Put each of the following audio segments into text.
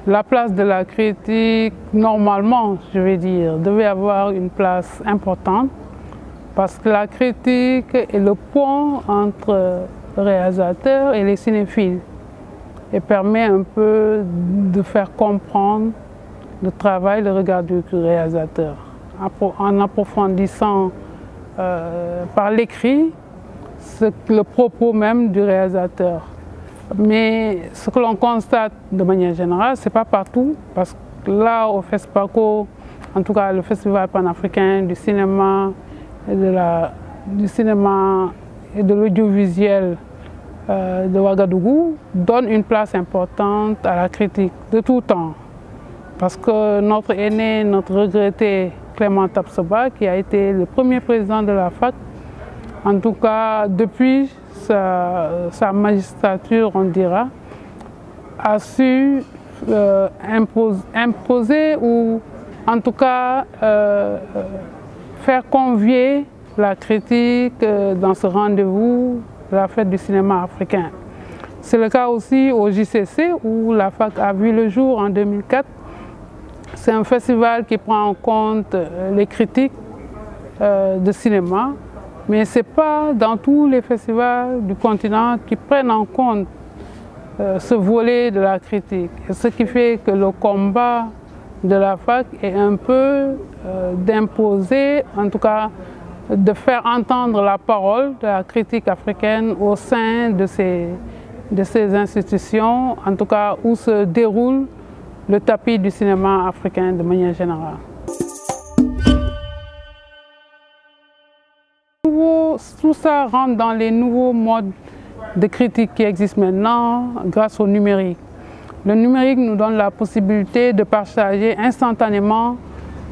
La place de la critique, normalement, je vais dire, devait avoir une place importante parce que la critique est le pont entre le réalisateur et les cinéphiles et permet un peu de faire comprendre le travail, le regard du réalisateur en approfondissant par l'écrit le propos même du réalisateur. Mais ce que l'on constate de manière générale, ce n'est pas partout, parce que là, au FESPACO, en tout cas le Festival panafricain du cinéma et de l'audiovisuel de Ouagadougou, donne une place importante à la critique de tout temps. Parce que notre aîné, notre regretté Clément Tapsoba, qui a été le premier président de la FAC, en tout cas depuis sa magistrature, on dira, a su imposer ou en tout cas faire convier la critique dans ce rendez-vous de la fête du cinéma africain. C'est le cas aussi au JCC où la FAC a vu le jour en 2004. C'est un festival qui prend en compte les critiques de cinéma, mais ce n'est pas dans tous les festivals du continent qui prennent en compte ce volet de la critique. Et ce qui fait que le combat de la FAC est un peu d'imposer, en tout cas de faire entendre la parole de la critique africaine au sein de ces institutions, en tout cas où se déroule le tapis du cinéma africain de manière générale. Tout ça rentre dans les nouveaux modes de critique qui existent maintenant grâce au numérique. Le numérique nous donne la possibilité de partager instantanément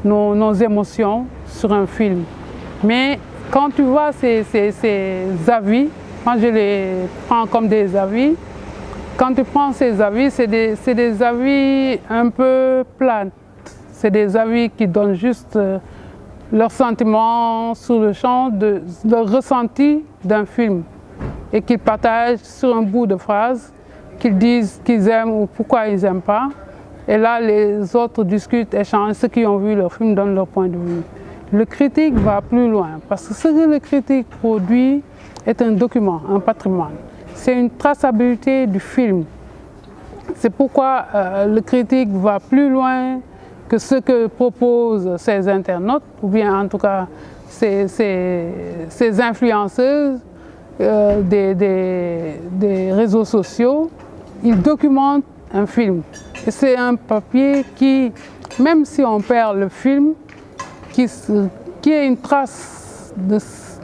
nos émotions sur un film. Mais quand tu vois ces avis, moi je les prends comme des avis, quand tu prends ces avis, c'est des avis un peu plats. C'est des avis qui donnent juste leurs sentiments sur le champ, leur ressenti d'un film et qu'ils partagent sur un bout de phrase, qu'ils disent qu'ils aiment ou pourquoi ils n'aiment pas. Et là, les autres discutent, échangent, ceux qui ont vu leur film donnent leur point de vue. Le critique va plus loin parce que ce que le critique produit est un document, un patrimoine. C'est une traçabilité du film. C'est pourquoi le critique va plus loin que ce que proposent ces internautes, ou bien en tout cas ces influenceuses des réseaux sociaux. Ils documentent un film. Et c'est un papier qui, même si on perd le film, qui est une trace de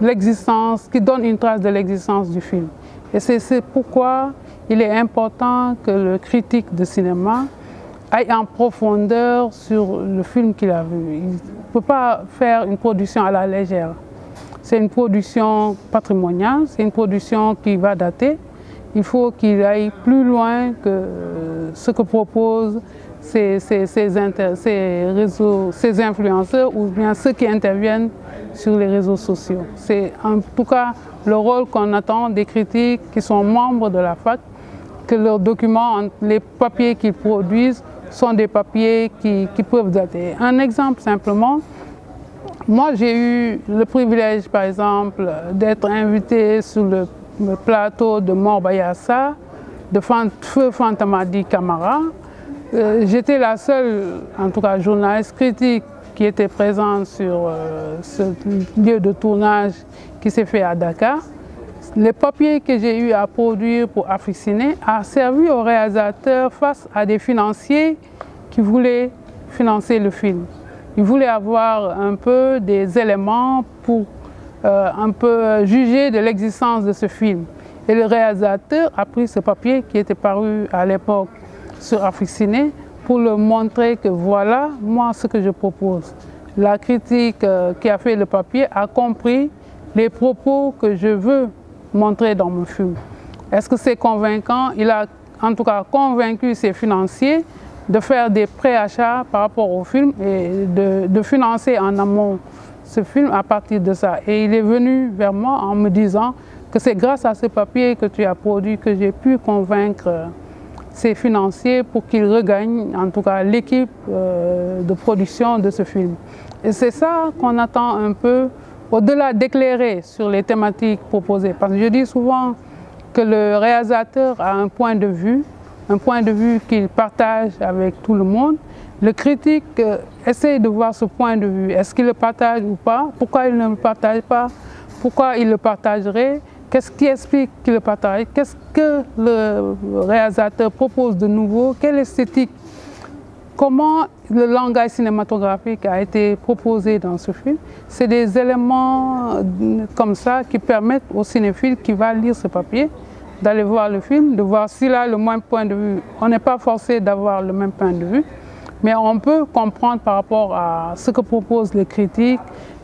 l'existence, qui donne une trace de l'existence du film. Et c'est pourquoi il est important que le critique de cinéma aille en profondeur sur le film qu'il a vu. Il ne peut pas faire une production à la légère. C'est une production patrimoniale, c'est une production qui va dater. Il faut qu'il aille plus loin que ce que proposent ces influenceurs ou bien ceux qui interviennent sur les réseaux sociaux. C'est en tout cas le rôle qu'on attend des critiques qui sont membres de la FAC, que leurs documents, les papiers qu'ils produisent, sont des papiers qui peuvent dater. Un exemple simplement, moi j'ai eu le privilège par exemple d'être invité sur le plateau de Morbayassa, de Feu Fantamadi Camara. J'étais la seule, en tout cas journaliste critique, qui était présente sur ce lieu de tournage qui s'est fait à Dakar. Les papiers que j'ai eu à produire pour Afrique Ciné a servi aux réalisateurs face à des financiers qui voulaient financer le film. Ils voulaient avoir un peu des éléments pour un peu juger de l'existence de ce film. Et le réalisateur a pris ce papier qui était paru à l'époque sur Afrique Ciné pour leur montrer que voilà, moi, ce que je propose. La critique qui a fait le papier a compris les propos que je veux montrer dans mon film. Est-ce que c'est convaincant? Il a en tout cas convaincu ses financiers de faire des préachats par rapport au film et de financer en amont ce film à partir de ça. Et il est venu vers moi en me disant que c'est grâce à ce papier que tu as produit que j'ai pu convaincre ses financiers pour qu'il regagne, en tout cas l'équipe de production de ce film. Et c'est ça qu'on attend un peu, au-delà d'éclairer sur les thématiques proposées. Parce que je dis souvent que le réalisateur a un point de vue qu'il partage avec tout le monde. Le critique essaie de voir ce point de vue. Est-ce qu'il le partage ou pas? Pourquoi il ne le partage pas? Pourquoi il le partagerait? Qu'est-ce qui explique qu'il le partage? Qu'est-ce que le réalisateur propose de nouveau? Quelle esthétique? Comment le langage cinématographique a été proposé dans ce film? C'est des éléments comme ça qui permettent au cinéphile qui va lire ce papier d'aller voir le film, de voir s'il a le même point de vue. On n'est pas forcé d'avoir le même point de vue, mais on peut comprendre par rapport à ce que proposent les critiques,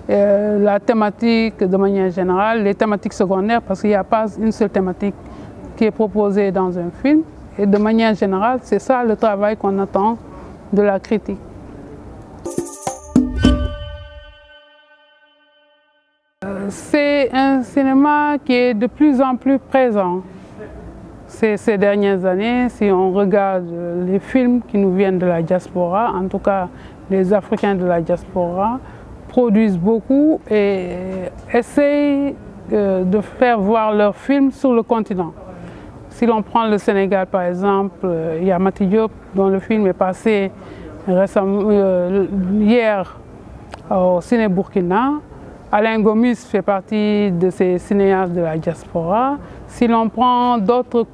la thématique de manière générale, les thématiques secondaires, parce qu'il n'y a pas une seule thématique qui est proposée dans un film. Et de manière générale, c'est ça le travail qu'on attend de la critique. C'est un cinéma qui est de plus en plus présent ces dernières années. Si on regarde les films qui nous viennent de la diaspora, en tout cas les Africains de la diaspora, produisent beaucoup et essayent de faire voir leurs films sur le continent. Si l'on prend le Sénégal par exemple, il y a Mati Diop dont le film est passé récemment, hier au Ciné Burkina. Alain Gomis fait partie de ces cinéastes de la diaspora. Si l'on prend d'autres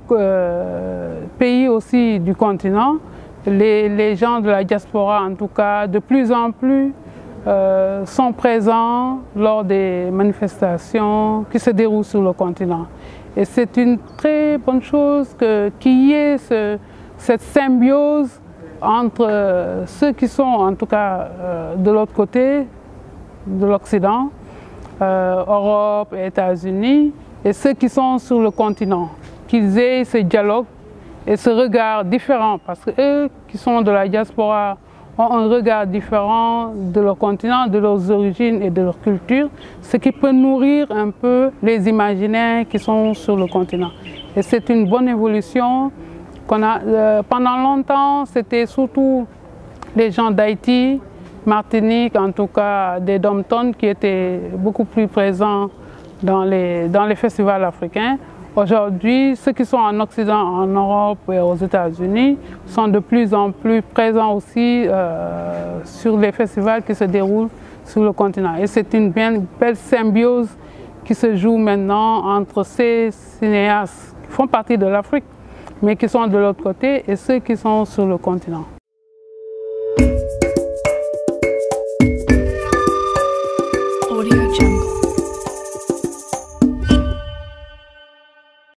pays aussi du continent, les gens de la diaspora en tout cas de plus en plus sont présents lors des manifestations qui se déroulent sur le continent. Et c'est une très bonne chose qu'il y ait cette symbiose entre ceux qui sont en tout cas de l'autre côté, de l'Occident, Europe et États-Unis, et ceux qui sont sur le continent, qu'ils aient ce dialogue et ce regard différent, parce qu'eux qui sont de la diaspora ont un regard différent de leur continent, de leurs origines et de leur culture, ce qui peut nourrir un peu les imaginaires qui sont sur le continent. Et c'est une bonne évolution qu'on a. Pendant longtemps, c'était surtout les gens d'Haïti, Martinique, en tout cas des dom-toms qui étaient beaucoup plus présents dans les festivals africains. Aujourd'hui, ceux qui sont en Occident, en Europe et aux États-Unis sont de plus en plus présents aussi sur les festivals qui se déroulent sur le continent. Et c'est une belle symbiose qui se joue maintenant entre ces cinéastes qui font partie de l'Afrique, mais qui sont de l'autre côté, et ceux qui sont sur le continent.